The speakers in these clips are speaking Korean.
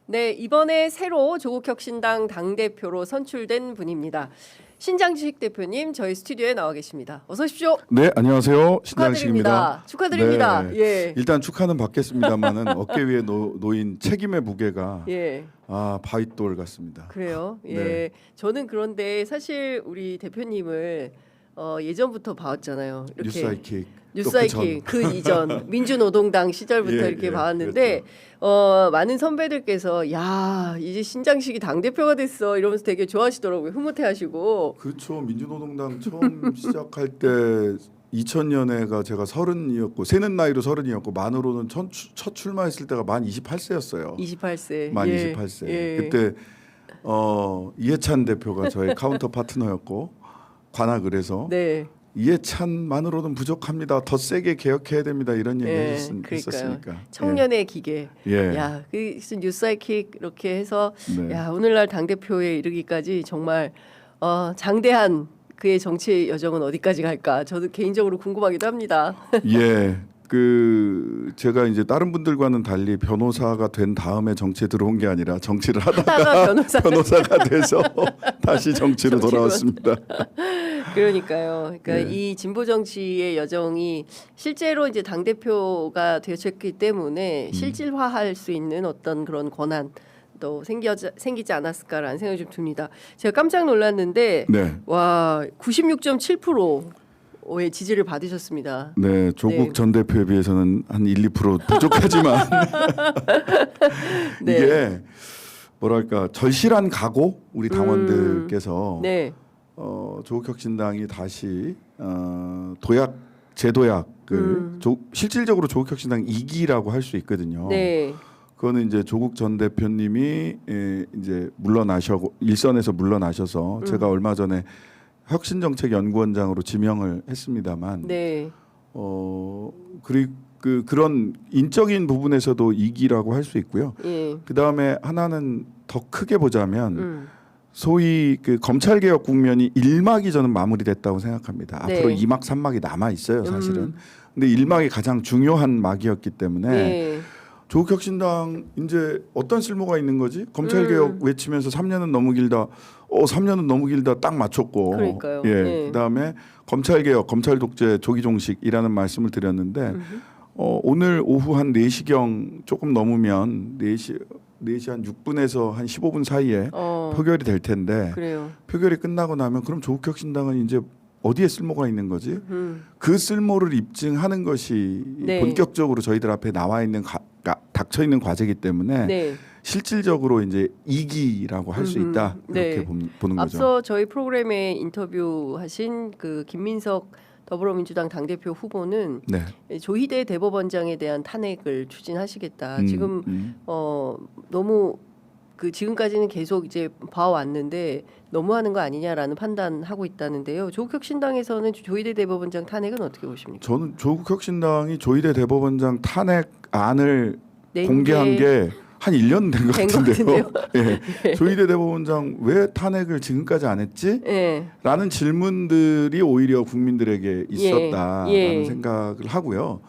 네, 이번에 새로 조국혁신당 당대표로 선출된 분입니다. 신장식 대표님 저희 스튜디오에 나와 계십니다. 어서 오십시오. 네, 안녕하세요. 신장식입니다. 축하드립니다. 네, 예. 일단 축하는 받겠습니다만은 어깨 위에 놓인 책임의 무게가 예. 바윗돌 같습니다. 그래요. 예. 네. 저는 그런데 사실 우리 대표님을 예전부터 봐왔잖아요. 이렇게 뉴스아이킥. 뉴스아이킥 그 이전 민주노동당 시절부터 예, 이렇게 예, 봐왔는데 많은 선배들께서 야 이제 신장식이 당 대표가 됐어 이러면서 되게 좋아하시더라고요. 흐뭇해하시고. 그렇죠. 민주노동당 처음 시작할 때 2000년에가 제가 30이었고 세는 나이로 30이었고 만으로는 첫 출마했을 때가 만 28세였어요. 28세. 만 예. 28세. 예. 그때 이해찬 대표가 저의 카운터 파트너였고 관악을 해서 네. 이해찬만으로는 부족합니다. 더 세게 개혁해야 됩니다. 이런 얘기 예, 했었으니까. 청년의 기계. 예. 야, 그 뉴스아이킥 이렇게 해서 네. 야 오늘날 당 대표에 이르기까지 정말 장대한 그의 정치 여정은 어디까지 갈까? 저도 개인적으로 궁금하기도 합니다. 예. 제가 이제 다른 분들과는 달리 변호사가 된 다음에 정치에 들어온 게 아니라 정치를 하다가 변호사가 돼서 다시 정치로 돌아왔습니다. 그러니까요. 그러니까 네. 이 진보 정치의 여정이 실제로 이제 당 대표가 되셨기 때문에 실질화할 수 있는 어떤 그런 권한 또 생기지 않았을까라는 생각이 좀 듭니다. 제가 깜짝 놀랐는데 네. 와 96.7%의 지지를 받으셨습니다. 네, 조국 네. 전 대표에 비해서는 한 1~2% 부족하지만 네. 이게 뭐랄까 절실한 각오 우리 당원들께서 네. 조국혁신당이 다시 재도약을 실질적으로 조국혁신당 2기라고 할 수 있거든요. 네. 그거는 이제 조국 전 대표님이 이제 물러나셔고 일선에서 물러나셔서 제가 얼마 전에 혁신정책연구원장으로 지명을 했습니다만, 네. 그리고 그런 인적인 부분에서도 2기라고 할 수 있고요. 예. 그 다음에 하나는 더 크게 보자면. 소위 검찰 개혁 국면이 1막이 저는 마무리됐다고 생각합니다. 네. 앞으로 2막, 3막이 남아 있어요, 사실은. 근데 1막이 가장 중요한 막이었기 때문에 네. 조국혁신당 이제 어떤 쓸모가 있는 거지? 검찰 개혁 외치면서 3년은 너무 길다. 3년은 너무 길다. 딱 맞췄고. 그러니까요. 예. 네. 그다음에 검찰 개혁, 검찰 독재 조기 종식이라는 말씀을 드렸는데 오늘 오후 한 4시경 조금 넘으면 4시 한 6분에서 한 15분 사이에 표결이 될 텐데 그래요. 표결이 끝나고 나면 그럼 조국혁신당은 이제 어디에 쓸모가 있는 거지? 그 쓸모를 입증하는 것이 네. 본격적으로 저희들 앞에 나와 있는 닥쳐 있는 과제이기 때문에 네. 실질적으로 이제 2기라고 할 수 있다 이렇게 네. 보는 거죠. 앞서 저희 프로그램에 인터뷰하신 그 김민석 더불어민주당 당대표 후보는 네. 조희대 대법원장에 대한 탄핵을 추진하시겠다. 지금 너무 지금까지는 계속 이제 봐왔는데 너무하는 거 아니냐라는 판단하고 있다는데요. 조국혁신당에서는 조희대 대법원장 탄핵은 어떻게 보십니까? 저는 조국혁신당이 조희대 대법원장 탄핵안을 네, 공개한 게 한 1년 된 것 같은데요. 예. 조희대 대법원장 왜 탄핵을 지금까지 안 했지? 예. 라는 질문들이 오히려 국민들에게 있었다라는 예. 생각을 하고요.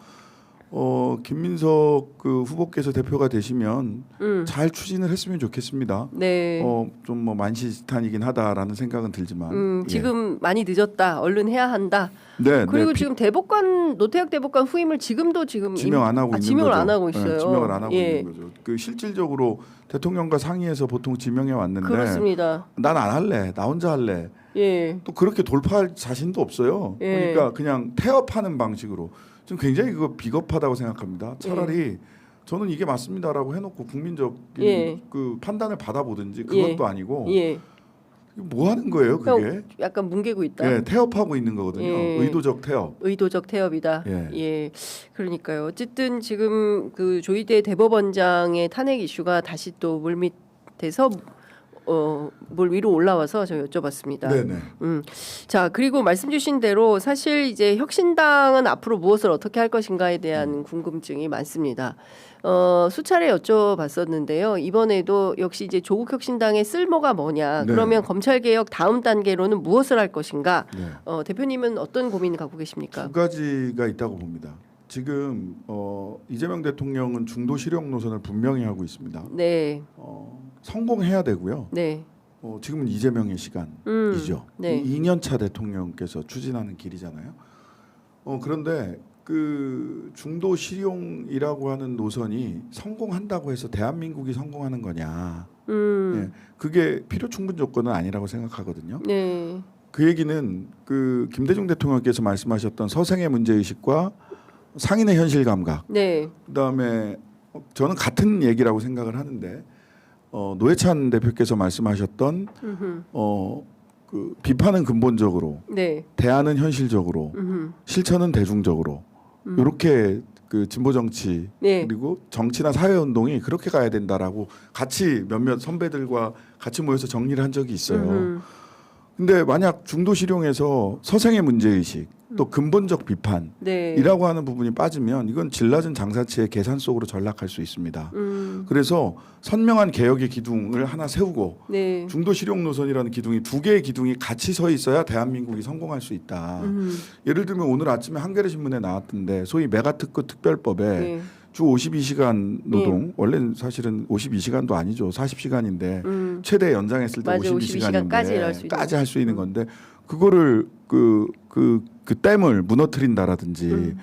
김민석 후보께서 대표가 되시면 잘 추진을 했으면 좋겠습니다. 네. 좀 뭐 만시지탄이긴 하다라는 생각은 들지만 지금 많이 늦었다. 얼른 해야 한다. 네, 그리고 네, 지금 노태학 대법관 후임을 지금 지명 안 하고 있는 지명을 거죠. 안 하고 있어요. 네, 지명을 안 하고 예. 있는 거죠. 대통령과 대통령과 상의해서 보통 지명해 왔는데 그렇습니다. 난 안 할래. 나 혼자 할래. 예. 또 그렇게 돌파할 자신도 없어요. 예. 그러니까 그냥 태업하는 방식으로 좀 굉장히 그거 비겁하다고 생각합니다. 차라리 저는 이게 맞습니다라고 해놓고 국민적인 그 판단을 받아보든지 그것도 아니고 예. 뭐 하는 거예요 그게? 약간 뭉개고 있다. 예, 태업하고 있는 거거든요. 예. 의도적 태업. 의도적 태업이다. 예. 예. 그러니까요. 어쨌든 지금 그 조희대 대법원장의 탄핵 이슈가 다시 또 물밑에서 물 위로 올라와서 저 여쭤봤습니다. 네네. 자, 그리고 말씀 주신 대로 사실 이제 혁신당은 앞으로 무엇을 어떻게 할 것인가에 대한 궁금증이 많습니다. 수차례 여쭤봤었는데요. 이번에도 역시 이제 조국혁신당의 쓸모가 뭐냐? 네. 그러면 검찰개혁 다음 단계로는 무엇을 할 것인가? 네. 대표님은 어떤 고민을 갖고 계십니까? 두 가지가 있다고 봅니다. 지금 이재명 대통령은 중도 실용 노선을 분명히 하고 있습니다. 네. 성공해야 되고요. 네. 지금은 이재명의 시간이죠. 네. 2년차 대통령께서 추진하는 길이잖아요. 그런데 그 중도 실용이라고 하는 노선이 성공한다고 해서 대한민국이 성공하는 거냐? 예, 그게 필요 충분 조건은 아니라고 생각하거든요. 네. 그 얘기는 그 김대중 대통령께서 말씀하셨던 서생의 문제 의식과 상인의 현실 감각. 네. 그다음에 저는 같은 얘기라고 생각을 하는데 노회찬 대표께서 말씀하셨던 그 비판은 근본적으로, 네. 대안은 현실적으로, 실천은 대중적으로 이렇게 그 진보 정치 네. 그리고 정치나 사회 운동이 그렇게 가야 된다라고 같이 몇몇 선배들과 같이 모여서 정리를 한 적이 있어요. 근데 만약 중도 실용에서 서생의 문제 의식 또 근본적 비판이라고 네. 하는 부분이 빠지면 이건 질 낮은 장사치의 계산 속으로 전락할 수 있습니다. 그래서 선명한 개혁의 기둥을 하나 세우고 네. 중도 실용 노선이라는 기둥이 두 개의 기둥이 같이 서 있어야 대한민국이 성공할 수 있다. 예를 들면 오늘 아침에 한겨레 신문에 나왔던데 소위 메가특구 특별법에 네. 주 52시간 노동 원래는 사실은 52시간도 아니죠. 40시간인데 최대 연장했을 때 맞아, 52시간인데 까지 할 수 있는 건데 그거를 그 댐을 무너뜨린다라든지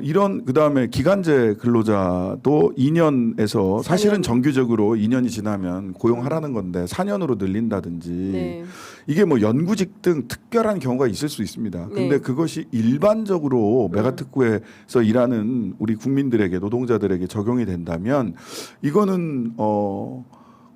이런 그다음에 기간제 근로자도 2년에서 사실은 4년. 정규적으로 2년이 지나면 고용하라는 건데 4년으로 늘린다든지 네. 이게 뭐 연구직 등 특별한 경우가 있을 수 있습니다. 근데 네. 그것이 일반적으로 메가특구에서 일하는 우리 국민들에게 노동자들에게 적용이 된다면 이거는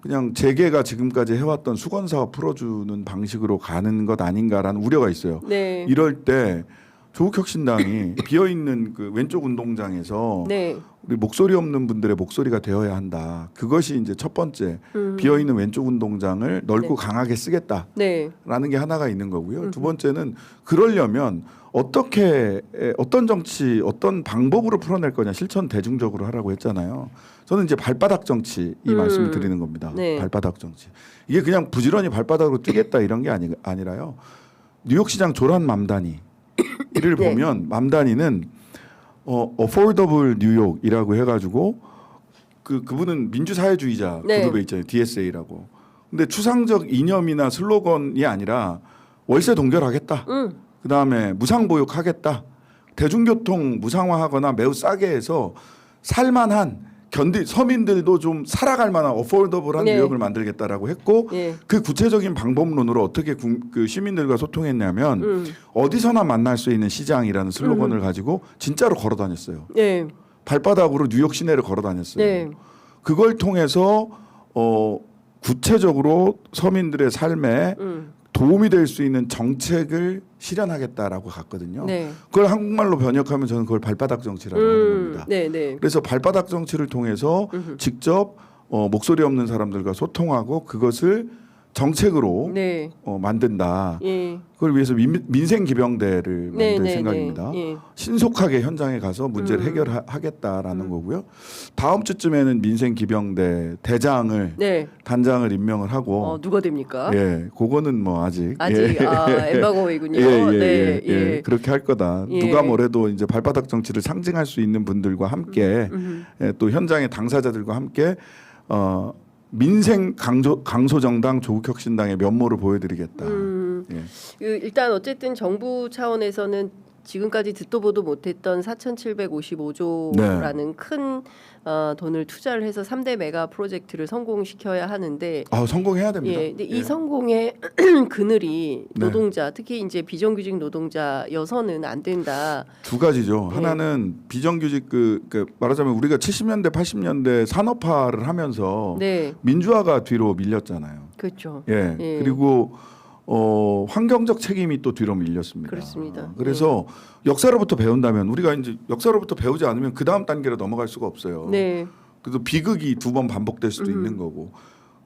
그냥 재계가 지금까지 해왔던 수건사업 풀어주는 방식으로 가는 것 아닌가라는 우려가 있어요. 네. 이럴 때 조국혁신당이 비어있는 그 왼쪽 운동장에서 네. 우리 목소리 없는 분들의 목소리가 되어야 한다. 그것이 이제 첫 번째 비어있는 왼쪽 운동장을 넓고 네. 강하게 쓰겠다라는 네. 게 하나가 있는 거고요. 두 번째는 그러려면 어떤 정치 어떤 방법으로 풀어낼 거냐 실천 대중적으로 하라고 했잖아요. 저는 이제 발바닥 정치 이 말씀을 드리는 겁니다. 네. 발바닥 정치 이게 그냥 부지런히 발바닥으로 뛰겠다 이런 게 아니라요. 뉴욕시장 조란 맘다니 이를 네. 보면 맘다니는 affordable 뉴욕이라고 해가지고 그분은 민주사회주의자 네. 그룹에 있잖아요. DSA라고. 근데 추상적 이념이나 슬로건이 아니라 월세 동결하겠다. 그다음에 무상보육하겠다. 대중교통 무상화하거나 매우 싸게 해서 살만한 서민들도 좀 살아갈 만한 어포더블한 네. 뉴욕을 만들겠다라고 했고 네. 그 구체적인 방법론으로 어떻게 그 시민들과 소통했냐면 어디서나 만날 수 있는 시장이라는 슬로건을 가지고 진짜로 걸어 다녔어요. 네. 발바닥으로 뉴욕 시내를 걸어 다녔어요. 네. 그걸 통해서 구체적으로 서민들의 삶에 도움이 될 수 있는 정책을 실현하겠다라고 갔거든요. 네. 그걸 한국말로 번역하면 저는 그걸 발바닥 정치라고 하는 겁니다. 네. 네. 그래서 발바닥 정치를 통해서 직접 목소리 없는 사람들과 소통하고 그것을 정책으로 네. 만든다. 예. 그걸 위해서 민생 기병대를 네, 만들 네, 생각입니다. 네. 예. 신속하게 현장에 가서 문제를 해결하겠다라는 거고요. 다음 주쯤에는 민생 기병대 대장을 네. 단장을 임명을 하고 누가 됩니까? 예, 그거는 뭐 아직 엠바고이군요. 예, 그렇게 할 거다. 예. 누가 뭐래도 이제 발바닥 정치를 상징할 수 있는 분들과 함께 또 현장의 당사자들과 함께 민생 강소정당 조국혁신당의 면모를 보여드리겠다. 예. 일단 어쨌든 정부 차원에서는 지금까지 듣도 보도 못했던 4,755조라는 큰 돈을 투자를 해서 3대 메가 프로젝트를 성공시켜야 하는데 성공해야 됩니다. 근데 이 성공의 그늘이 노동자, 특히 이제 비정규직 노동자여서는 안 된다. 두 가지죠. 하나는 비정규직 그 말하자면 우리가 70년대 80년대 산업화를 하면서 민주화가 뒤로 밀렸잖아요. 그렇죠. 그리고 환경적 책임이 또 뒤로 밀렸습니다. 그렇습니다. 그래서 역사로부터 배운다면 우리가 이제 역사로부터 배우지 않으면 그 다음 단계로 넘어갈 수가 없어요. 그래서 비극이 두 번 반복될 수도 있는 거고.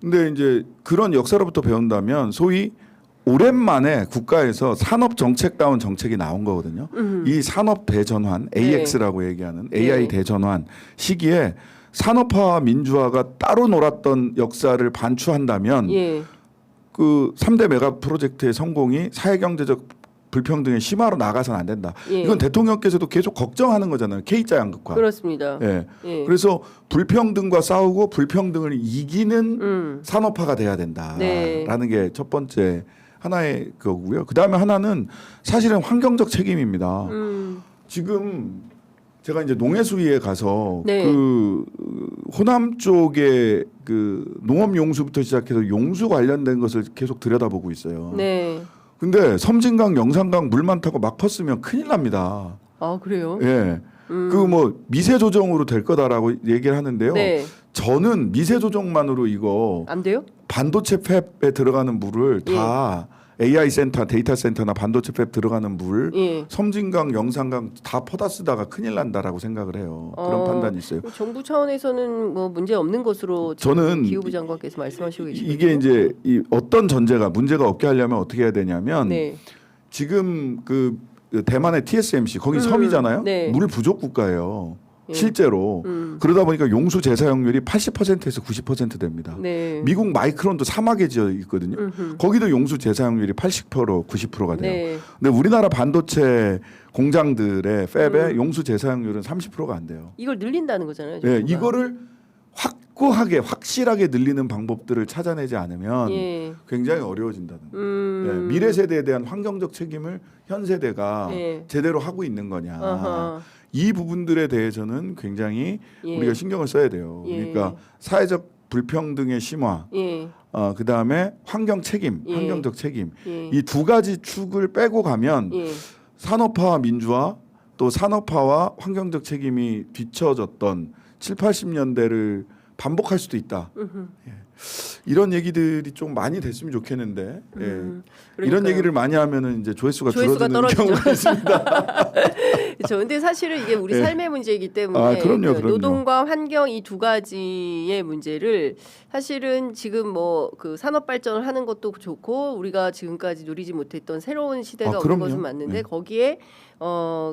근데 이제 그런 역사로부터 배운다면 소위 오랜만에 국가에서 산업 정책다운 정책이 나온 거거든요. 이 산업 대전환 AX라고 얘기하는 AI 대전환 시기에 산업화와 민주화가 따로 놀았던 역사를 반추한다면 그 3대 메가 프로젝트의 성공이 사회경제적 불평등의 심화로 나가서는 안 된다. 예. 이건 대통령께서도 계속 걱정하는 거잖아요. K자 양극화. 그렇습니다. 예. 예. 그래서 불평등과 싸우고 불평등을 이기는 산업화가 돼야 된다라는 네. 게 첫 번째 하나의 거고요. 그다음에 하나는 사실은 환경적 책임입니다. 지금 제가 이제 농해수위에 가서 네. 그 호남 쪽에 그 농업 용수부터 시작해서 용수 관련된 것을 계속 들여다보고 있어요. 네. 근데 섬진강, 영산강 물 많다고 막 퍼쓰면 큰일 납니다. 아 그래요? 예. 그 뭐 미세 조정으로 될 거다라고 얘기를 하는데요. 네. 저는 미세 조정만으로 이거 안 돼요? 반도체 팹에 들어가는 물을 다 AI 센터, 데이터 센터나 반도체 팹 들어가는 물, 예. 섬진강, 영산강 다 퍼다 쓰다가 큰일 난다라고 생각을 해요. 그런 판단이 있어요. 정부 차원에서는 뭐 문제 없는 것으로 저는 기후부 장관께서 말씀하시고 계시거든요. 이게 이제 이 어떤 전제가 문제가 없게 하려면 어떻게 해야 되냐면 네. 지금 그 대만의 TSMC 거기 섬이잖아요. 네. 물 부족 국가예요. 예. 실제로 그러다 보니까 용수 재사용률이 80%에서 90% 됩니다. 네. 미국 마이크론도 사막에 지어 있거든요. 거기도 용수 재사용률이 80% 90%가 돼요. 네. 근데 우리나라 반도체 공장들의 팹의 용수 재사용률은 30%가 안 돼요. 이걸 늘린다는 거잖아요. 예, 정부가. 이거를 확고하게 확실하게 늘리는 방법들을 찾아내지 않으면 예. 굉장히 어려워진다는 거예요. 예, 미래 세대에 대한 환경적 책임을 현 세대가 예. 제대로 하고 있는 거냐. 어허. 이 부분들에 대해서는 굉장히 예. 우리가 신경을 써야 돼요. 예. 그러니까 사회적 불평등의 심화, 예. 그다음에 환경 책임, 예. 환경적 책임 예. 이 두 가지 축을 빼고 가면 예. 산업화와 민주화 또 산업화와 환경적 책임이 뒤처졌던 7, 80년대를 반복할 수도 있다. 예. 이런 얘기들이 좀 많이 됐으면 좋겠는데 예. 이런 그러니까요. 얘기를 많이 하면은 이제 조회수가 조회수가 줄어드는 떨어지죠. 경우가 있습니다. 그렇죠. 근데 사실은 이게 우리 예. 삶의 문제이기 때문에 아, 그럼요, 그럼요. 노동과 환경 이 두 가지의 문제를 사실은 지금 뭐 그 산업 발전을 하는 것도 좋고 우리가 지금까지 누리지 못했던 새로운 시대가 오는 그럼요. 것은 맞는데 네. 거기에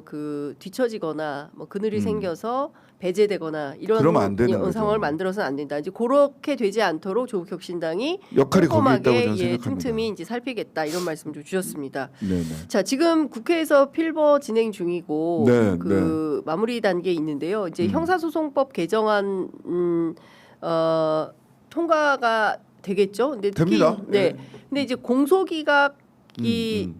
그 뒤처지거나 뭐 그늘이 생겨서 배제되거나 이런 그러면 안 되는 거죠. 상황을 만들어서는 안 된다. 이제 그렇게 되지 않도록 조국혁신당이 역할이 거기에 있다고 꼼꼼하게 저는 생각합니다. 틈틈이 이제 살피겠다 이런 말씀 좀 주셨습니다. 네네. 자, 지금 국회에서 필버 진행 중이고 네, 그 마무리 단계에 있는데요. 이제 형사소송법 개정안 통과가 되겠죠. 근데 특히 됩니다. 네. 네. 근데 이제 공소기각이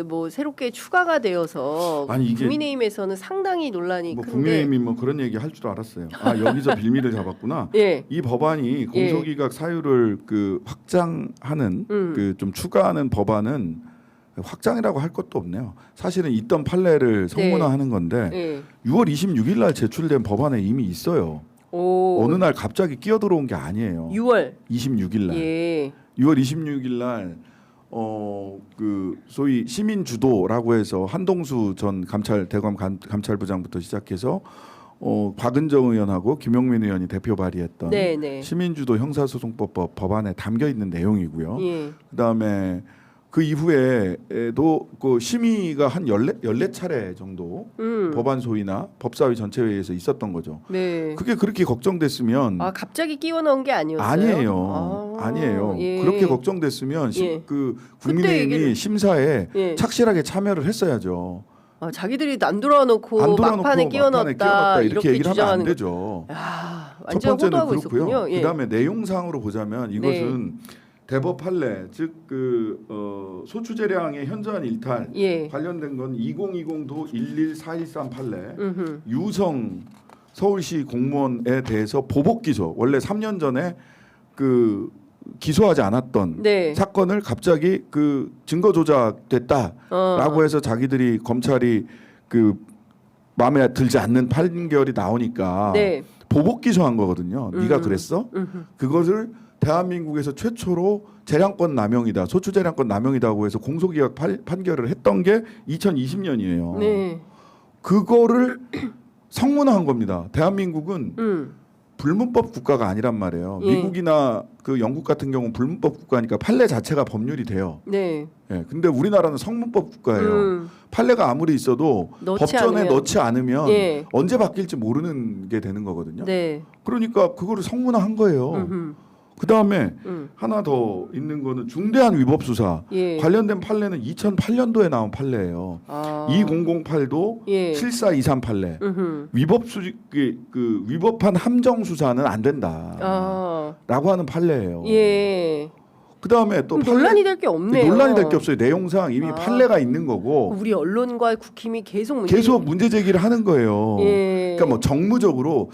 뭐 새롭게 추가가 되어서 아니, 이게 국민의힘에서는 상당히 논란이 뭐 큰데 국민의힘이 뭐 그런 얘기 할 줄 알았어요. 아 여기서 빌미를 잡았구나. 예. 이 법안이 공소기각 사유를 그 확장하는 그 좀 추가하는 법안은 확장이라고 할 것도 없네요. 사실은 있던 판례를 성문화하는 건데 예. 6월 26일 날 제출된 법안에 이미 있어요. 오. 어느 날 갑자기 끼어 들어온 게 아니에요. 6월 26일 날. 예. 6월 26일 날 그 소위 시민 주도라고 해서 한동수 전 대검 감찰부장부터 시작해서 박은정 의원하고 김용민 의원이 대표 발의했던 네. 시민 주도 형사소송법 법안에 담겨 있는 내용이고요. 예. 그다음에 그 이후에도 그 심의가 한 14차례 정도 법안 소위나 법사위 전체 회의에서 있었던 거죠. 네. 그게 그렇게 걱정됐으면 아 갑자기 끼워 넣은 게 아니었어요? 아니에요. 아니에요. 예. 그렇게 걱정됐으면 예. 그 그때 국민의힘이 얘기를- 심사에 예. 착실하게 참여를 했어야죠. 아, 자기들이 안 돌아놓고 안 돌아놓고 막판에 끼워 넣었다 이렇게 얘기를 하면 주장하는 안 되죠. 야, 첫 완전 번째는 호도하고 그렇고요. 있었군요. 예. 그다음에 내용상으로 보자면 이것은 대법 판례 즉 그 소추재량의 현저한 일탈 예. 관련된 건 2020도 11413 판례 음흠. 유성 서울시 공무원에 대해서 보복 기소 원래 3년 전에 그 기소하지 않았던 네. 사건을 갑자기 그 증거 조작됐다라고 해서 자기들이 검찰이 그 마음에 들지 않는 판결이 나오니까 네. 보복 기소한 거거든요. 네가 그랬어? 그것을 대한민국에서 최초로 재량권 남용이다, 소추 재량권 남용이다고 해서 공소기각 판결을 했던 게 2020년이에요. 네. 그거를 성문화한 겁니다. 대한민국은 음. 불문법 국가가 아니란 말이에요. 예. 미국이나 그 영국 같은 경우는 불문법 국가니까 판례 자체가 법률이 돼요. 네. 예. 근데 우리나라는 성문법 국가예요. 판례가 아무리 있어도 넣지 법전에 않으면. 넣지 않으면 예. 언제 바뀔지 모르는 게 되는 거거든요. 네. 그러니까 그거를 성문화한 거예요. 음흠. 그다음에 하나 더 있는 거는 중대한 위법 수사 예. 관련된 판례는 2008년도에 나온 판례예요. 2008도 예. 7423 판례. 위법 수지 그 위법한 함정 수사는 안 된다라고 하는 판례예요. 예. 그다음에 또 논란이 될 게 없네요. 논란이 될 게 없어요. 내용상 이미 판례가 있는 거고 우리 언론과 국힘이 계속 문제 제기를 하는 거예요. 예. 그러니까 뭐 정무적으로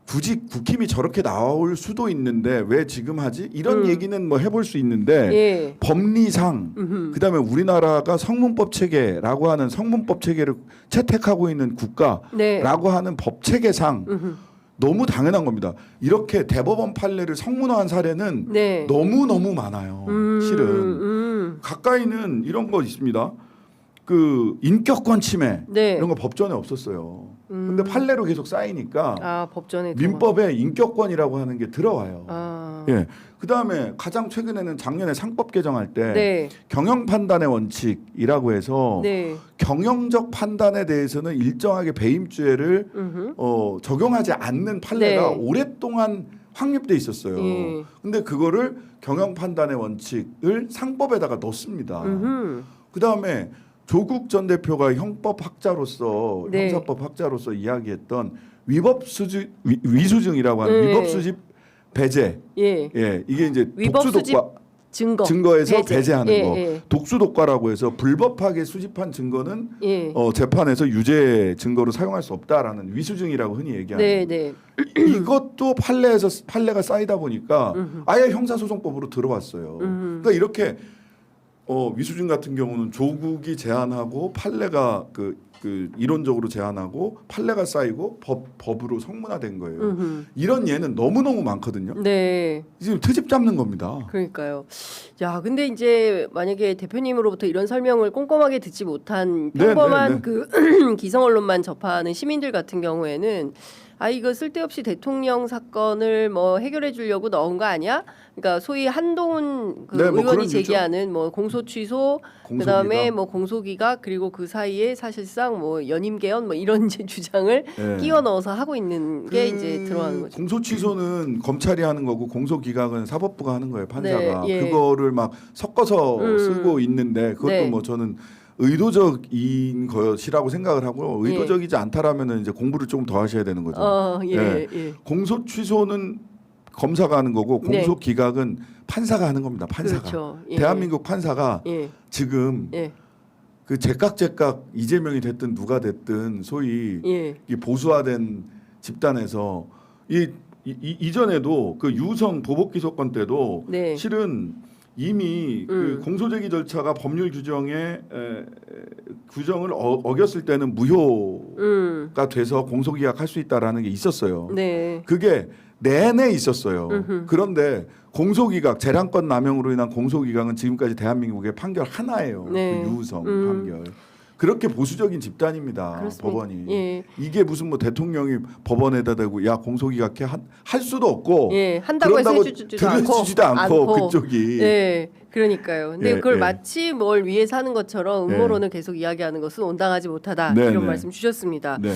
굳이 국힘이 저렇게 나올 수도 있는데 왜 지금 하지? 이런 얘기는 뭐 해볼 수 있는데 예. 법리상 그다음에 우리나라가 성문법 체계라고 하는 성문법 체계를 채택하고 있는 국가라고 네. 하는 법 체계상 너무 당연한 겁니다. 이렇게 대법원 판례를 성문화한 사례는 네. 너무 많아요. 실은 가까이는 이런 거 있습니다. 그 인격권 침해 네. 이런 거 법전에 없었어요. 근데 판례로 계속 쌓이니까 법전에 민법에 인격권이라고 하는 게 들어와요. 예. 그다음에 가장 최근에는 작년에 상법 개정할 때 네. 경영 판단의 원칙이라고 해서 네. 경영적 판단에 대해서는 일정하게 배임죄를 적용하지 않는 판례가 네. 오랫동안 확립돼 있었어요. 예. 근데 그거를 경영 판단의 원칙을 상법에다가 넣습니다. 그다음에 조국 전 대표가 형법학자로서 네. 형사법학자로서 이야기했던 위수증이라고 하는 위법 수집 배제. 예. 예, 이게 이제 위법 수집 독수독과 배제. 증거에서 배제하는 거. 예. 독수독과라고 해서 불법하게 수집한 증거는 예. 재판에서 유죄 증거로 사용할 수 없다라는 위수증이라고 흔히 얘기하는. 네, 네. 이것도 판례가 쌓이다 보니까 아예 형사소송법으로 들어왔어요. 그러니까 이렇게 위수증 같은 경우는 조국이 제안하고 판례가 그 이론적으로 제안하고 판례가 쌓이고 법으로 성문화된 거예요. 이런 예는 너무너무 많거든요. 네. 지금 트집 잡는 겁니다. 그러니까요. 야, 근데 이제 만약에 대표님으로부터 이런 설명을 꼼꼼하게 듣지 못한 평범한 그 기성 언론만 접하는 시민들 같은 경우에는 이거 쓸데없이 대통령 사건을 뭐 해결해 주려고 넣은 거 아니야? 그러니까 소위 한동훈 그 의원이 제기하는 뭐 공소 취소, 그다음에 뭐 공소기각 그리고 그 사이에 사실상 뭐 연임 개헌 뭐 이런 이제 주장을 끼워 넣어서 하고 있는 게 이제 들어가는 거죠. 공소 취소는 검찰이 하는 거고 공소 기각은 사법부가 하는 거예요. 판사가. 네, 예. 그거를 막 섞어서 쓰고 있는데 그것도 뭐 저는 의도적인 것이라고 생각을 하고 의도적이지 않다라면은 이제 공부를 조금 더 하셔야 되는 거죠. 예. 공소 취소는 검사가 하는 거고 공소 기각은 판사가 하는 겁니다. 판사가. 그렇죠. 예. 대한민국 판사가 지금 그 제깍제깍 이재명이 됐든 누가 됐든 소위 이 보수화된 집단에서 이전에도 그 유성 보복기소권 때도 실은 이미 그 공소제기 절차가 법률 규정을 어겼을 때는 무효가 돼서 공소기각할 수 있다라는 게 있었어요. 네. 그게 내내 있었어요. 그런데 공소기각 재량권 남용으로 인한 공소기각은 지금까지 대한민국의 판결 하나예요. 그 유성 판결. 그렇게 보수적인 집단입니다. 그렇습니다. 법원이. 예. 이게 무슨 뭐 대통령이 법원에다 대고 야 공소기각해 할 수도 없고 한다고 해서 들어주지도 않고 그쪽이. 네, 그러니까요. 근데 그걸 마치 뭘 위해서 하는 것처럼 음모론을 계속 이야기하는 것은 온당하지 못하다 이런 말씀 주셨습니다. 네.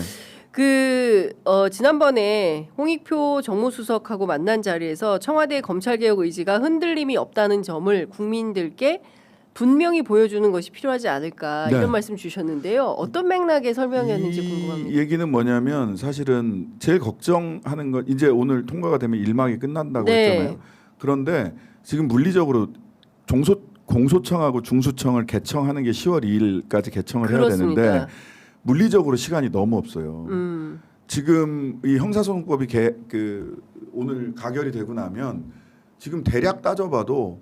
지난번에 홍익표 정무수석하고 만난 자리에서 청와대 검찰개혁 의지가 흔들림이 없다는 점을 국민들께 분명히 보여주는 것이 필요하지 않을까 이런 말씀 주셨는데요. 어떤 맥락의 설명이었는지 궁금합니다. 이 얘기는 뭐냐면 사실은 제일 걱정하는 건 이제 오늘 통과가 되면 일막이 끝난다고 했잖아요. 그런데 지금 물리적으로 공소청하고 중수청을 개청하는 게 10월 2일까지 개청을 그렇습니다. 해야 되는데 물리적으로 시간이 너무 없어요. 지금 이 형사소송법이 오늘 가결이 되고 나면 지금 대략 따져봐도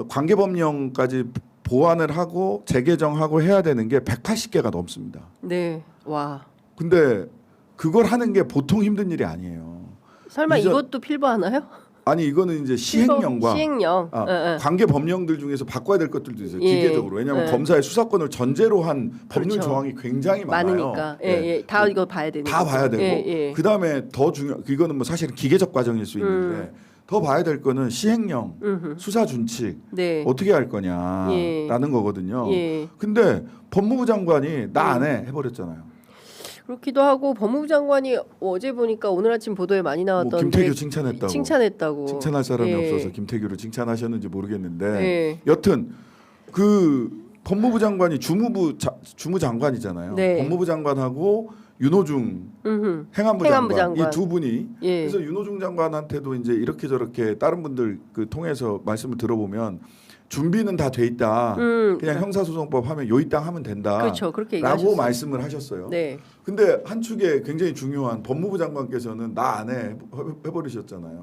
관계법령까지 보완을 하고 재개정하고 해야 되는 게 180개가 넘습니다. 네, 와. 근데 그걸 하는 게 보통 힘든 일이 아니에요. 설마 이것도 필부하나요? 아니 이거는 이제 시행령과 관계법령들 중에서 바꿔야 될 것들도 있어요. 기계적으로. 왜냐하면 검사의 수사권을 전제로 한 법률 조항이 굉장히 많으니까. 다 이거 봐야 되는 다 봐야 되고 그다음에 더 중요. 이거는 뭐 사실은 기계적 과정일 수 있는데 더 봐야 될 거는 시행령, 수사 준칙 어떻게 할 거냐라는 거거든요. 근데 법무부 장관이 나 안 해 해버렸잖아요. 그렇기도 하고 법무부 장관이 어제 보니까 오늘 아침 보도에 많이 뭐 나왔던데 김태규 칭찬했다고. 칭찬할 사람이 예. 없어서 김태규를 칭찬하셨는지 모르겠는데 예. 여튼 그 법무부 장관이 주무장관이잖아요. 네. 법무부 장관하고 윤호중 행안부 장관 이 두 분이 예. 그래서 윤호중 장관한테도 이제 이렇게 저렇게 다른 분들 그 통해서 말씀을 들어보면 준비는 다 돼 있다. 그냥 형사소송법 하면 요 이 땅 하면 된다. 그렇죠. 그렇게 라고 얘기하셨어요. 말씀을 하셨어요. 네. 근데 한 축에 굉장히 중요한 법무부 장관께서는 나 안 해 해버리셨잖아요.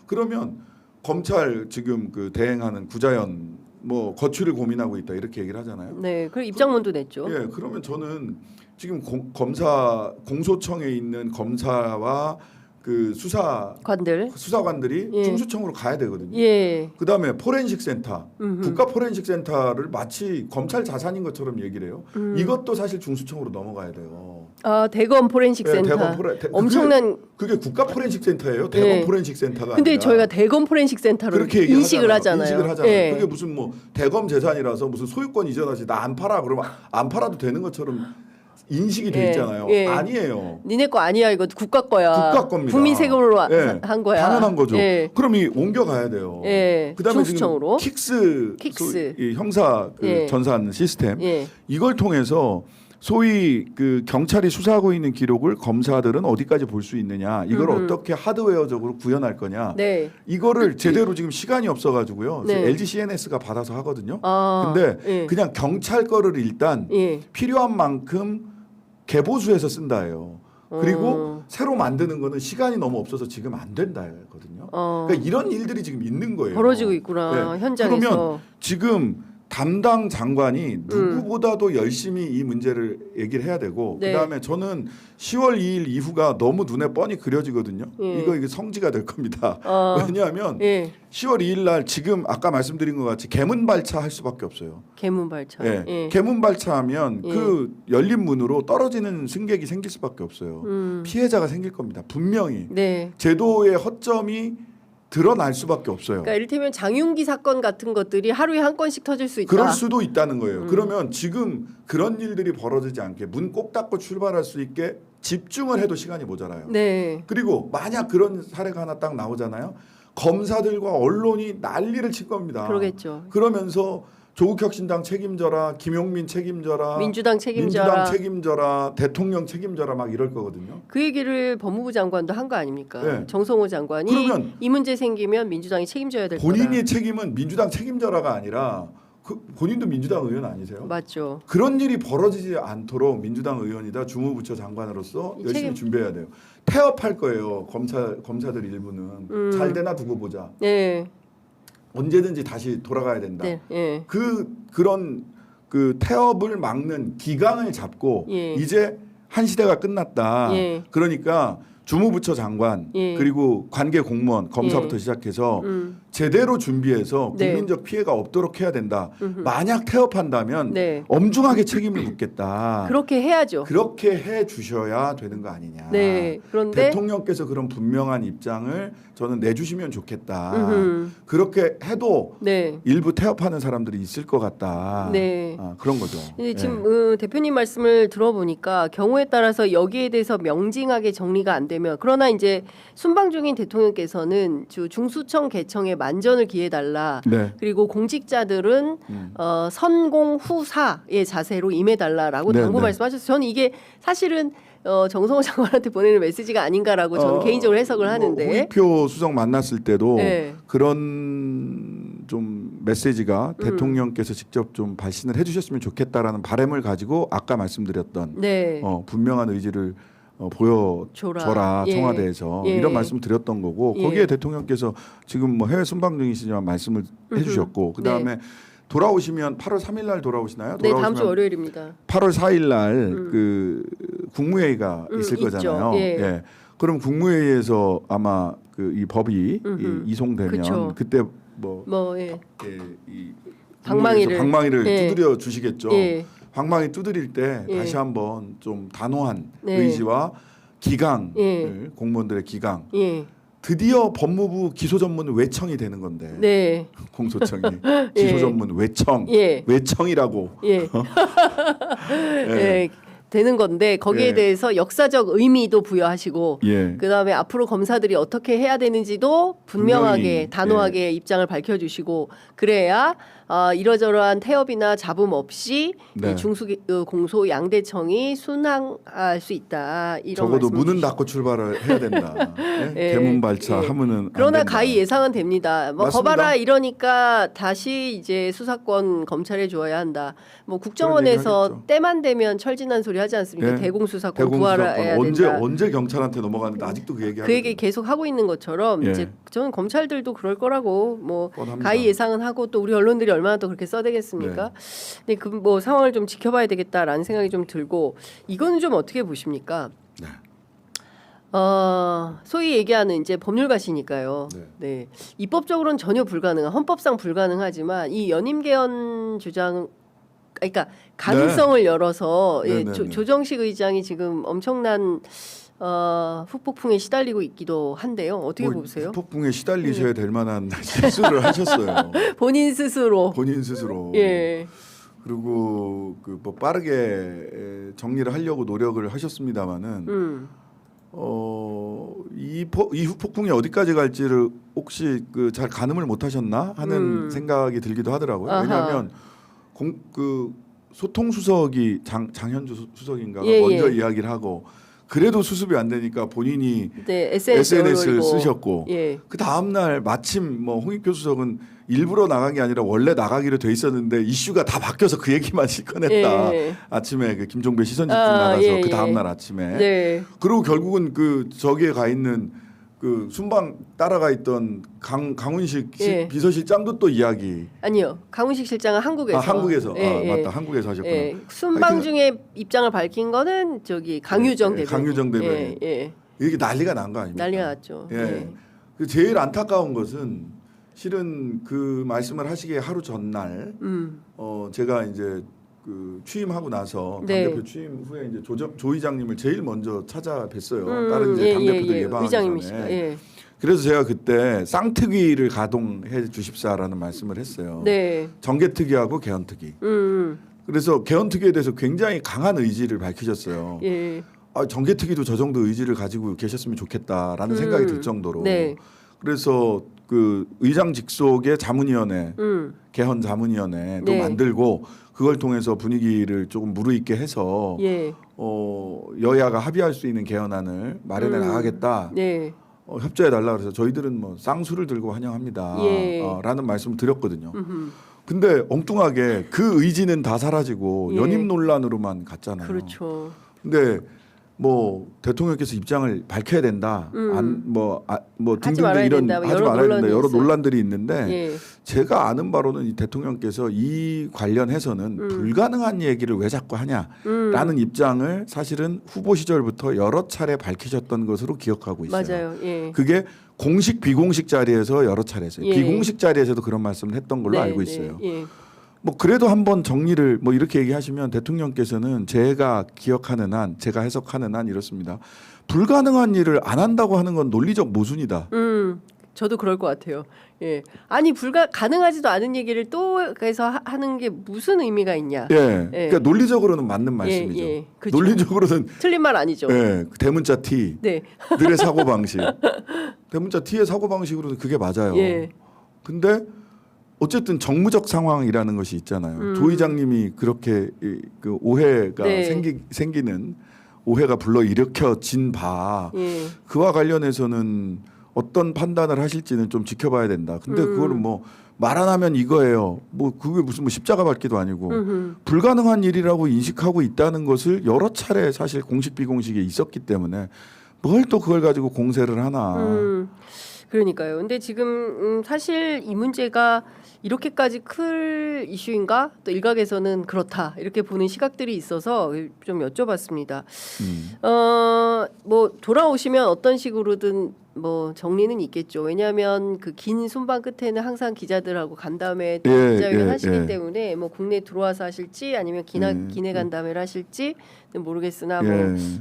그러면 검찰 지금 그 대행하는 구자연 뭐 거취를 고민하고 있다 이렇게 얘기를 하잖아요. 네. 그 입장문도 냈죠. 예, 그러면 저는 지금 검사 공소청에 있는 검사와 그 수사관들이 예. 중수청으로 가야 되거든요. 예. 그다음에 포렌식 센터, 국가 포렌식 센터를 마치 검찰 자산인 것처럼 얘기를 해요. 이것도 사실 중수청으로 넘어가야 돼요. 아, 대검 포렌식 예, 센터. 엄청난 그게 국가 포렌식 센터예요. 대검 예. 포렌식 센터가 근데 아니라. 저희가 대검 포렌식 센터로 그렇게 인식을 하잖아요. 인식을 하잖아요. 예. 그게 무슨 뭐 대검 재산이라서 무슨 소유권 이전하지 나 안 팔아 그러면 안 팔아도 되는 것처럼 인식이 돼 예. 있잖아요. 예. 아니에요. 니네 거 아니야. 이거 국가 거야. 국가 겁니다. 국민 세금으로 예. 한 거야. 당연한 거죠. 예. 그럼 이 옮겨가야 돼요. 예. 그다음에 중수청으로. 지금 킥스 이 형사 그 예. 전산 시스템 예. 이걸 통해서 소위 그 경찰이 수사하고 있는 기록을 검사들은 어디까지 볼 수 있느냐 이걸 어떻게 하드웨어적으로 구현할 거냐 네. 이거를 제대로 지금 시간이 없어가지고요. 네. LG CNS가 받아서 하거든요. 아, 근데 예. 그냥 경찰 거를 일단 예. 필요한 만큼 개보수해서 쓴다예요. 그리고 새로 만드는 거는 시간이 너무 없어서 지금 안 된다거든요. 그러니까 이런 일들이 지금 있는 거예요. 벌어지고 있구나. 네. 현장에서. 그러면 지금 담당 장관이 누구보다도 열심히 이 문제를 얘기를 해야 되고 네. 그다음에 저는 10월 2일 이후가 너무 눈에 뻔히 그려지거든요. 예. 이게 성지가 될 겁니다. 왜냐하면 예. 10월 2일 날 지금 아까 말씀드린 것 같이 개문발차 할 수밖에 없어요. 개문발차. 예. 예. 개문발차하면 예. 그 열린 문으로 떨어지는 승객이 생길 수밖에 없어요. 피해자가 생길 겁니다. 분명히 네. 제도의 허점이 드러날 수밖에 없어요. 그러니까 이를테면 장윤기 사건 같은 것들이 하루에 한 건씩 터질 수 있다. 그럴 수도 있다는 거예요. 그러면 지금 그런 일들이 벌어지지 않게 문 꼭 닫고 출발할 수 있게 집중을 해도 시간이 모자라요. 네. 그리고 만약 그런 사례가 하나 딱 나오잖아요. 검사들과 언론이 난리를 칠 겁니다. 그러겠죠. 그러면서 조국혁신당 책임져라, 김용민 책임져라, 민주당 책임져라, 대통령 책임져라 막 이럴 거거든요. 그 얘기를 법무부 장관도 한 거 아닙니까? 네. 정성호 장관이 그러면 이 문제 생기면 민주당이 책임져야 될 거다. 본인의 책임은 민주당 책임져라가 아니라 본인도 민주당 의원 아니세요? 맞죠. 그런 일이 벌어지지 않도록 민주당 의원이다 주무부처 장관으로서 열심히 책임. 준비해야 돼요. 태업할 거예요. 검사들 일부는 잘 되나 두고 보자. 네. 언제든지 다시 돌아가야 된다. 네. 예. 그런 그 태업을 막는 기강을 잡고 예. 이제 한 시대가 끝났다. 예. 그러니까 주무부처 장관 예. 그리고 관계 공무원 검사부터 예. 시작해서 제대로 준비해서 네. 국민적 피해가 없도록 해야 된다. 만약 태업한다면 네. 엄중하게 책임을 묻겠다. 그렇게 해야죠. 그렇게 해 주셔야 되는 거 아니냐. 네. 그런데 대통령께서 그런 분명한 입장을 저는 내주시면 좋겠다. 그렇게 해도 네. 일부 태업하는 사람들이 있을 것 같다. 네. 그런 거죠. 근데 지금 대표님 말씀을 들어보니까 경우에 따라서 여기에 대해서 명징하게 정리가 안 되면 그러나 이제 순방 중인 대통령께서는 중수청 개청에 만전을 기해달라. 네. 그리고 공직자들은 선공 후사의 자세로 임해달라라고 네, 당부 네. 말씀하셨어요. 저는 이게 사실은 정성호 장관한테 보내는 메시지가 아닌가라고 저는 개인적으로 해석을 하는데. 홍익표 수석 만났을 때도 네. 그런 좀 메시지가 대통령께서 직접 좀 발신을 해주셨으면 좋겠다라는 바람을 가지고 아까 말씀드렸던 네. 분명한 의지를 보여줘라 예. 청와대에서 예. 이런 말씀 드렸던 거고 예. 거기에 대통령께서 지금 뭐 해외 순방 중이시지만 말씀을 해주셨고 그 다음에 돌아오시면 8월 3일 날 돌아오시나요? 네, 다음 주 월요일입니다. 8월 4일 날 그 국무회의가 있을 있죠. 거잖아요. 예. 그럼 국무회의에서 아마 그 이 법이 이송되면 그쵸. 그때 예. 이 방망이를. 방망이를 예. 두드려 주시겠죠. 예. 방망이 두드릴 때 예. 다시 한번 좀 단호한 네. 의지와 기강을 예. 공무원들의 기강. 예. 드디어 법무부 기소전문 외청이 되는 건데 네. 공소청이 예. 기소전문 외청 예. 외청이라고 예. 예. 되는 건데 거기에 예. 대해서 역사적 의미도 부여하시고 예. 그다음에 앞으로 검사들이 어떻게 해야 되는지도 분명하게 분명히, 단호하게 입장을 밝혀주시고 그래야 이러저러한 태업이나 잡음 없이 네. 이 중수공소 양대청이 순항할 수 있다. 이런 적어도 말씀을 문은 주시고. 닫고 출발을 해야 된다. 예? 예. 개문 발차 예. 하면은 안 그러나 된다. 가히 예상은 됩니다. 뭐 맞습니다. 거봐라 이러니까 다시 이제 수사권 검찰에 줘야 한다. 뭐 그런 국정원에서 얘기 하겠죠. 때만 되면 철진한 소리 하지 않습니까? 예. 대공수사권 구하라 해야 대공수사권 된다. 언제 경찰한테 넘어가는데 아직도 그 얘기 그 얘기 계속 하고 있는 것처럼 예. 이제 저는 검찰들도 그럴 거라고 뭐 뻔합니다. 가히 예상은 하고 또 우리 언론들이 얼마나 또 그렇게 써대겠습니까? 근데 그 뭐 상황을 좀 지켜봐야 되겠다라는 생각이 좀 들고 이거는 좀 어떻게 보십니까? 네. 소위 얘기하는 이제 법률가시니까요. 네. 네. 입법적으로는 전혀 불가능한 헌법상 불가능하지만 이 연임 개헌 주장 그러니까 가능성을 열어서 예, 네, 네, 네. 조정식 의장이 지금 엄청난 후폭풍에 시달리고 있기도 한데요. 어떻게 보세요? 폭풍에 시달리셔야 될 만한 실수를 하셨어요. 본인 스스로. 본인 스스로. 예. 그리고 그 뭐 빠르게 정리를 하려고 노력을 하셨습니다마는 이 후폭풍이 어디까지 갈지를 혹시 그 잘 가늠을 못하셨나 하는 생각이 들기도 하더라고요. 아하. 왜냐하면 그 소통 수석이 장현주 수석인가가 예, 먼저 예. 이야기를 하고 그래도 수습이 안 되니까 본인이 네, SNS를 쓰셨고 예. 그 다음 날 마침 뭐 홍익표 수석은 일부러 나간 게 아니라 원래 나가기로 돼 있었는데 이슈가 다 바뀌어서 그 얘기만 꺼냈다. 예. 아침에 그 김종배 시선집중 나가서 예, 그 다음 예. 날 아침에 네. 그리고 결국은 그 저기에 가 있는 그 순방 따라가 있던 강훈식 예. 비서실장도 또 이야기. 아니요. 강훈식 실장은 한국에서. 한국에서 예, 예. 맞다 한국에서 하셨구나. 예. 순방 중에 입장을 밝힌 거는 저기 강유정 예, 대변인. 강유정 대변인. 예, 예. 이게 난리가 난 거 아닙니까? 난리가 났죠. 예. 예. 그 제일 안타까운 것은 실은 그 말씀을 하시기에 하루 전날 제가 이제 그 취임하고 나서 네. 당대표 취임 후에 이제 조 의장님을 제일 먼저 찾아뵀어요. 다른 이제 예, 당대표들 예, 예. 예방하기 의장님이시다. 전에. 예. 그래서 제가 그때 쌍특위를 가동해 주십사라는 말씀을 했어요. 네. 정개특위하고 개헌특위. 그래서 개헌특위에 대해서 굉장히 강한 의지를 밝히셨어요. 예. 정개특위도 저 정도 의지를 가지고 계셨으면 좋겠다라는 생각이 들 정도로. 네. 그래서 그 의장 직속의 자문위원회, 개헌 자문위원회도 네. 만들고 그걸 통해서 분위기를 조금 무르익게 해서 예. 여야가 합의할 수 있는 개헌안을 마련해 나가겠다. 네. 협조해 달라 그래서 저희들은 뭐 쌍수를 들고 환영합니다. 예. 라는 말씀을 드렸거든요. 근데 엉뚱하게 그 의지는 다 사라지고 예. 연임 논란으로만 갔잖아요. 그렇죠. 근데 뭐 대통령께서 입장을 밝혀야 된다. 뭐 하지 등등등 말아야 이런 된다. 뭐 하지 여러 말아야 된다. 논란이 여러 있어요. 논란들이 있는데 예. 제가 아는 바로는 이 대통령께서 이 관련해서는 불가능한 얘기를 왜 자꾸 하냐라는 입장을 사실은 후보 시절부터 여러 차례 밝히셨던 것으로 기억하고 있어요. 맞아요. 예. 그게 공식 비공식 자리에서 여러 차례 했어요. 예. 비공식 자리에서도 그런 말씀을 했던 걸로 네, 알고 네. 있어요. 예. 뭐 그래도 한번 정리를 뭐 이렇게 얘기하시면 대통령께서는 제가 기억하는 한, 제가 해석하는 한 이렇습니다. 불가능한 일을 안 한다고 하는 건 논리적 모순이다. 저도 그럴 것 같아요. 예. 아니 가능하지도 않은 얘기를 또 해서 하는 게 무슨 의미가 있냐. 예. 예. 그러니까 논리적으로는 맞는 말씀이죠. 예. 그렇죠. 논리적으로는 틀린 말 아니죠. 예. 대문자 T 네. 들의 사고 방식. 대문자 T의 사고 방식으로는 그게 맞아요. 예. 근데 어쨌든 정무적 상황이라는 것이 있잖아요. 조 의장님이 그렇게 그 오해가 네. 생기는 오해가 불러 일으켜진 바 예. 그와 관련해서는 어떤 판단을 하실지는 좀 지켜봐야 된다. 근데 그거는 뭐 말 안 하면 이거예요. 뭐 그게 무슨 뭐 십자가 밟기도 아니고 불가능한 일이라고 인식하고 있다는 것을 여러 차례 사실 공식 비공식에 있었기 때문에 뭘 또 그걸 가지고 공세를 하나. 그러니까요. 근데 지금 사실 이 문제가 이렇게까지 클 이슈인가? 또 일각에서는 그렇다 이렇게 보는 시각들이 있어서 좀 여쭤봤습니다. 뭐 돌아오시면 어떤 식으로든 뭐 정리는 있겠죠. 왜냐하면 그 긴 순방 끝에는 항상 기자들하고 간담회 기자회견 하시기 때문에 뭐 국내 들어와서 하실지 아니면 기내 간담회를 하실지는 모르겠으나 뭐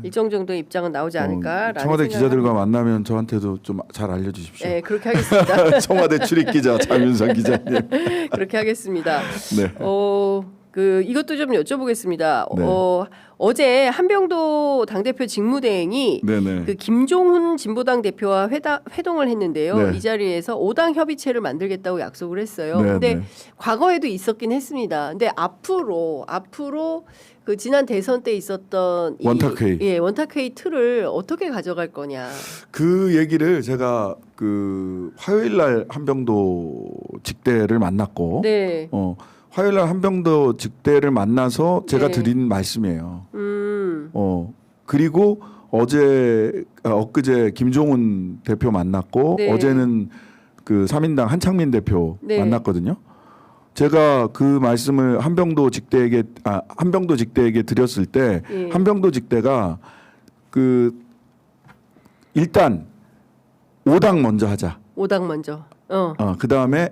일정 정도의 입장은 나오지 않을까라는 청와대 기자들과 합니다. 만나면 저한테도 좀 잘 알려주십시오. 네, 그렇게 하겠습니다. 청와대 출입 기자 장윤선 기자님. 그렇게 하겠습니다. 네. 이것도 좀 여쭤보겠습니다. 네. 어제 한병도 당대표 직무대행이 네네. 김종훈 진보당 대표와 회동을 했는데요. 네. 이 자리에서 5당 협의체를 만들겠다고 약속을 했어요. 네, 근데 네. 과거에도 있었긴 했습니다. 근데 앞으로 그 지난 대선 때 있었던 원탁회의. 원탁회의 틀을 어떻게 가져갈 거냐. 그 얘기를 제가 화요일 날 한병도 직대를 만났고 네. 화요일 날 한병도 직대를 만나서 제가 네. 드린 말씀이에요. 그리고 엊그제 김종훈 대표 만났고 네. 어제는 그 3인당 한창민 대표 네. 만났거든요. 제가 그 말씀을 한병도 직대에게 드렸을 때 예. 한병도 직대가 일단 5당 먼저 하자. 5당 먼저. 그 다음에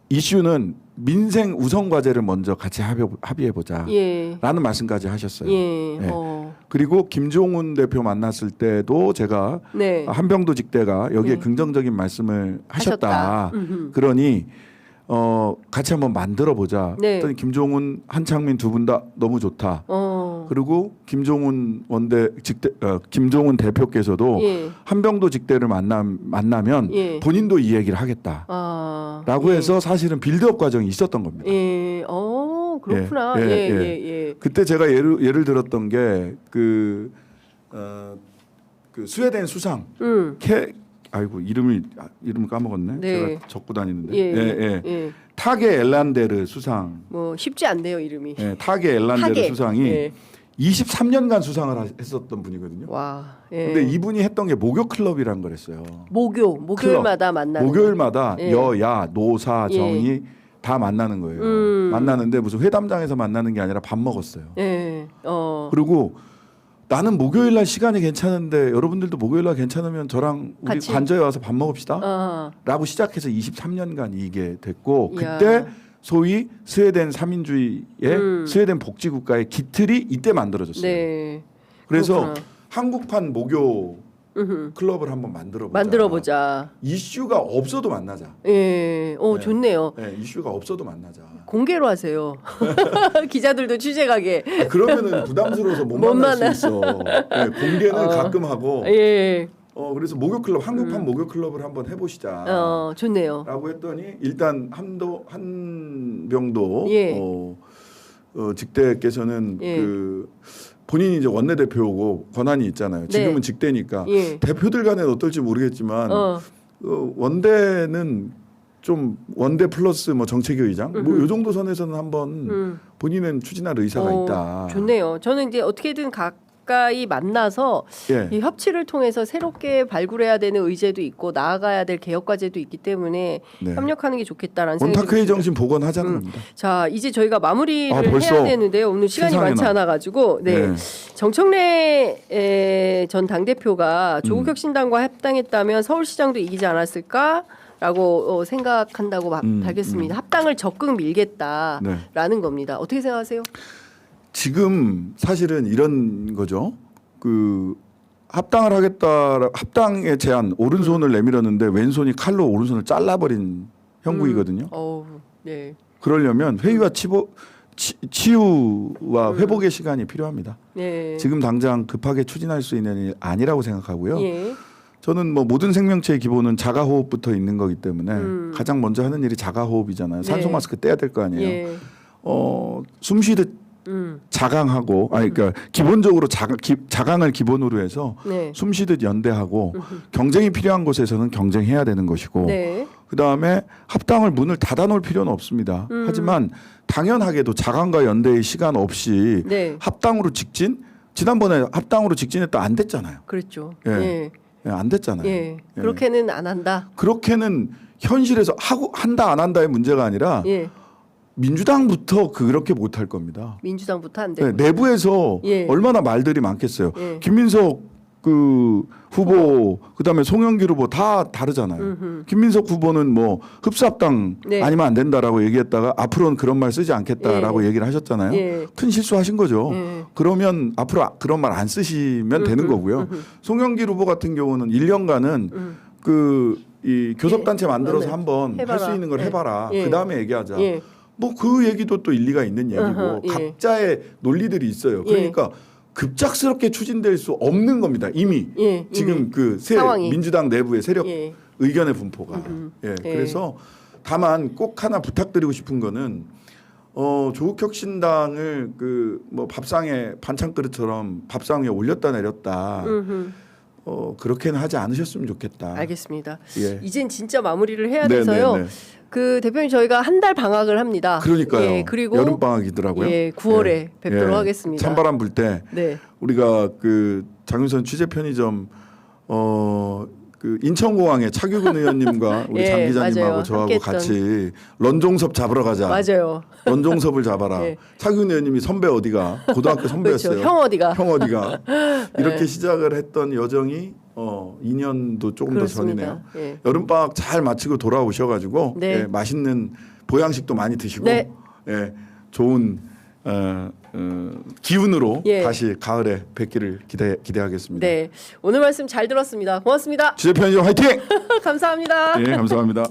이슈는 민생 우선 과제를 먼저 같이 합의해 보자. 예. 라는 말씀까지 하셨어요. 예. 네. 그리고 김종훈 대표 만났을 때도 제가 네. 한병도 직대가 여기에 네. 긍정적인 말씀을 하셨다. 음흠. 그러니 같이 한번 만들어 보자. 네. 그랬더니 김종훈, 한창민 두 분 다 너무 좋다. 그리고 김종훈 김종훈 대표께서도 예. 한병도 직대를 만나면 예. 본인도 이 얘기를 하겠다. 라고 예. 해서 사실은 빌드업 과정이 있었던 겁니다. 예. 그렇구나. 예, 예. 예. 예. 그때 제가 예를 들었던 게 그 스웨덴 수상 아이고 이름을 까먹었네. 네. 제가 적고 다니는데. 예. 타게 엘란데르 수상. 뭐 쉽지 않네요, 이름이. 예, 타게 엘란데르 타게. 수상이 예. 23년간 수상을 했었던 분이거든요. 와. 예. 근데 이분이 했던 게 목요 클럽이라는 거랬어요. 목요일마다 만나는 목요일마다 예. 여야 노사 예. 정의 다 만나는 거예요. 만나는데 무슨 회담장에서 만나는 게 아니라 밥 먹었어요. 예. 그리고 나는 목요일 날 시간이 괜찮은데 여러분들도 목요일 날 괜찮으면 저랑 우리 같이? 관저에 와서 밥 먹읍시다. 라고 시작해서 23년간 이게 됐고 이야. 그때 소위 스웨덴 삼인주의의 스웨덴 복지국가의 기틀이 이때 만들어졌어요. 네. 그래서 그렇구나. 한국판 목요 클럽을 한번 만들어보자. 만들어보자. 이슈가 없어도 만나자. 예. 네. 좋네요. 네, 이슈가 없어도 만나자. 공개로 하세요. 기자들도 취재 가게. 그러면은 부담스러워서 못 만날 수 있어. 네, 공개는 가끔 하고. 예. 그래서 목요 클럽 한국판 목요 클럽을 한번 해보시자. 좋네요. 라고 했더니 일단 한병도 예. 직대께서는 예. 본인이 이제 원내대표고 권한이 있잖아요. 지금은 네. 직대니까 예. 대표들 간에는 어떨지 모르겠지만 원대는 좀 원대 플러스 뭐 정책위 의장 뭐 요 정도 선에서는 한번 본인은 추진할 의사가 있다. 좋네요. 저는 이제 어떻게든 가까이 만나서 예. 이 협치를 통해서 새롭게 발굴해야 되는 의제도 있고 나아가야 될 개혁 과제도 있기 때문에 네. 협력하는 게 좋겠다라는 생각이 원탁회의 듭니다. 정신 복원하자는 겁니다. 자, 이제 저희가 마무리를 벌써? 해야 되는데요. 오늘 시간이 세상에나. 많지 않아 가지고 네. 네. 정청래 전 당대표가 조국혁신당과 합당했다면 서울시장도 이기지 않았을까라고 생각한다고 밝혔습니다. 합당을 적극 밀겠다라는 겁니다. 어떻게 생각하세요? 지금 사실은 이런 거죠. 합당을 하겠다. 합당의 제안 오른손을 내밀었는데 왼손이 칼로 오른손을 잘라버린 형국이거든요. 네. 그러려면 회의와 치유와 회복의 시간이 필요합니다. 네. 지금 당장 급하게 추진할 수 있는 일 아니라고 생각하고요. 예. 저는 뭐 모든 생명체의 기본은 자가호흡부터 있는 거기 때문에 가장 먼저 하는 일이 자가호흡이잖아요. 산소 네. 마스크 떼야 될 거 아니에요. 예. 숨쉬듯 자강하고 그러니까 기본적으로 자강을 기본으로 해서 네. 숨쉬듯 연대하고 경쟁이 필요한 곳에서는 경쟁해야 되는 것이고 네. 그다음에 합당을 문을 닫아놓을 필요는 없습니다. 하지만 당연하게도 자강과 연대의 시간 없이 네. 합당으로 지난번에 합당으로 직진했다 안 됐잖아요. 그렇죠. 예. 예. 예, 안 됐잖아요. 예. 예. 그렇게는 안 한다. 그렇게는 현실에서 한다 안 한다의 문제가 아니라 예. 민주당부터 그렇게 못할 겁니다. 민주당부터 안 되고. 네, 내부에서 예. 얼마나 말들이 많겠어요. 예. 김민석 후보 그다음에 송영길 후보 다 다르잖아요. 김민석 후보는 뭐 흡수합당 네. 아니면 안 된다라고 얘기했다가 앞으로는 그런 말 쓰지 않겠다라고 얘기를 하셨잖아요. 예. 큰 실수하신 거죠. 예. 그러면 앞으로 그런 말 안 쓰시면 되는 거고요. 송영길 후보 같은 경우는 1년간은 이 교섭단체 만들어서 네. 한번 할 수 해봐라. 있는 걸 예. 해봐라. 예. 그 다음에 얘기하자. 예. 뭐 그 얘기도 또 일리가 있는 얘기고 어허, 예. 각자의 논리들이 있어요. 그러니까 급작스럽게 추진될 수 없는 겁니다. 이미 예, 지금 이미 그 새 상황이. 민주당 내부의 세력 예. 의견의 분포가 예. 예. 그래서 다만 꼭 하나 부탁드리고 싶은 거는 조국혁신당을 그 뭐 밥상에 반찬 그릇처럼 밥상 위에 올렸다 내렸다 그렇게는 하지 않으셨으면 좋겠다. 알겠습니다. 예. 이젠 진짜 마무리를 해야 네, 돼서요. 네, 네. 그 대표님 저희가 한 달 방학을 합니다. 그러니까요. 예, 그리고 여름 방학이더라고요. 예, 9월에 뵙도록 하겠습니다. 찬바람 불 때 네. 우리가 그 장윤선 취재 편의점 그 인천공항에 차규근 의원님과 우리 예, 장 기자님하고 맞아요. 저하고 함께했던. 같이 런종섭 잡으러 가자. 맞아요. 런종섭을 잡아라. 예. 차규근 의원님이 선배 어디가 고등학교 선배였어요. 그렇죠. 형 어디가? 형 어디가 이렇게 시작을 했던 여정이 2년도 조금 그렇습니다. 더 전이네요. 예. 여름 방학 잘 마치고 돌아오셔가지고 네. 예, 맛있는 보양식도 많이 드시고 네. 예, 좋은 기운으로 예. 다시 가을에 뵙기를 기대하겠습니다. 네. 오늘 말씀 잘 들었습니다. 고맙습니다. 취재 편의점 화이팅! 감사합니다. 예, 감사합니다.